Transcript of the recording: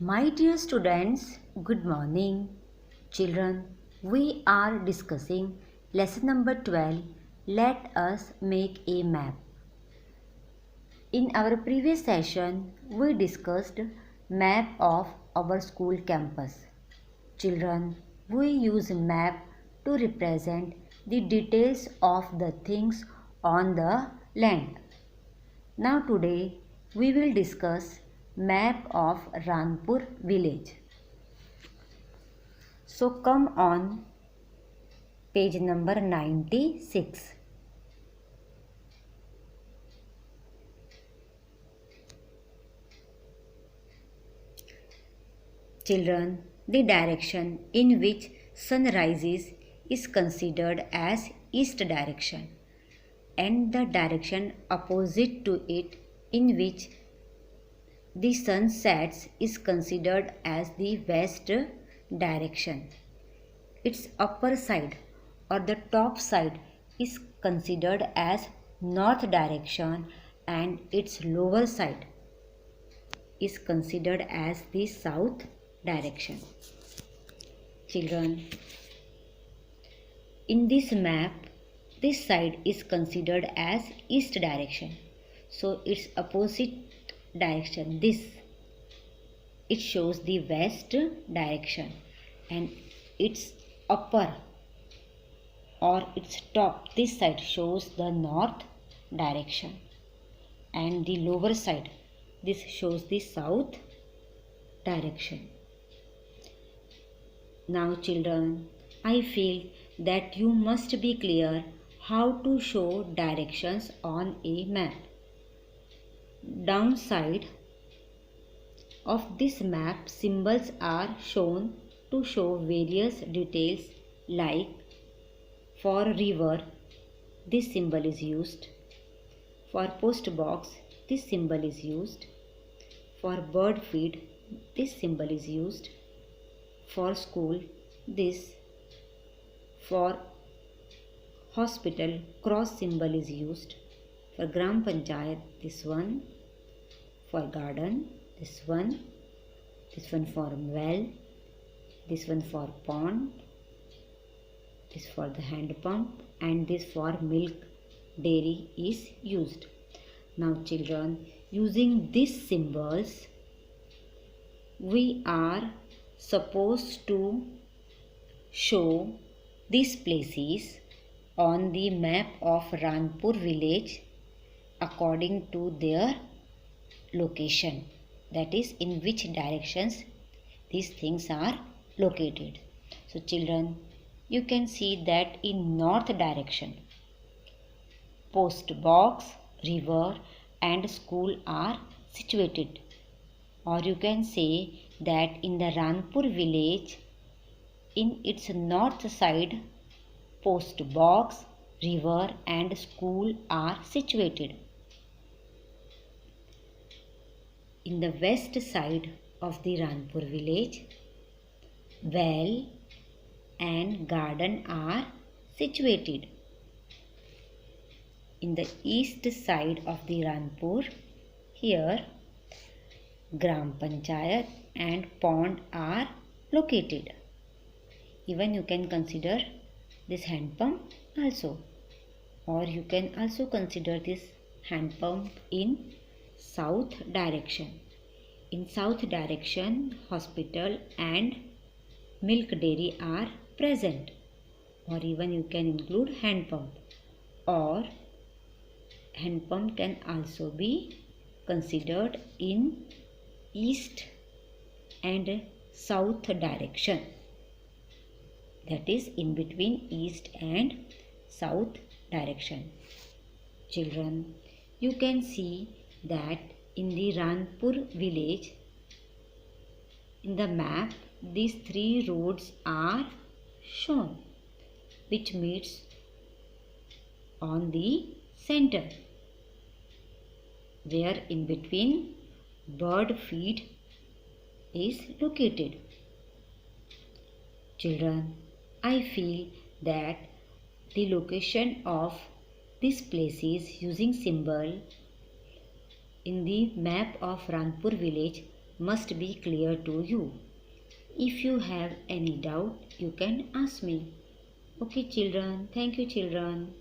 My dear students, good morning. Children, we are discussing lesson number 12. Let us make a map. In our previous session, we discussed map of our school campus. Children, we use map to represent the details of the things on the land. Now today we will discuss map of Ranpur village. So come on page number 96. Children, the direction in which sun rises is considered as east direction, and the direction opposite to it in which the sun sets is considered as the west direction. Its upper side or the top side is considered as north direction, and its lower side is considered as the south direction. Children, in this map, this side is considered as east direction. So its opposite direction, this, it shows the west direction, and its upper or its top, this side shows the north direction, and the lower side, this shows the south direction. Now children, I feel that you must be clear how to show directions on a map. Downside of this map, symbols are shown to show various details, like for river, this symbol is used. For post box, this symbol is used. For bird feed, this symbol is used. For school, this. For hospital, cross symbol is used. For Gram Panchayat, this one. For garden, this one. This one for well. This one for pond. This for the hand pump, and this for milk dairy is used. Now children, using these symbols, we are supposed to show these places on the map of Ranpur village according to their location, that is, in which directions these things are located. So children, you can see that in north direction, post box, river and school are situated. Or you can say that in the Ranpur village, in its north side, post box, river and school are situated. In the west side of the Ranpur village, well and garden are situated. In the east side of the Ranpur, here Gram Panchayat and pond are located. Even you can consider this hand pump also, or you can also consider this hand pump in south direction. In south direction, hospital and milk dairy are present, or even you can include hand pump, or hand pump can also be considered in east and south direction, that is, in between east and south direction. Children, you can see that in the Ranpur village, in the map, these three roads are shown, which meets on the center, where in between bird feed is located. Children, I feel that the location of these places using symbol in the map of Ranpur village must be clear to you. If you have any doubt, you can ask me. Okay, children. Thank you, children.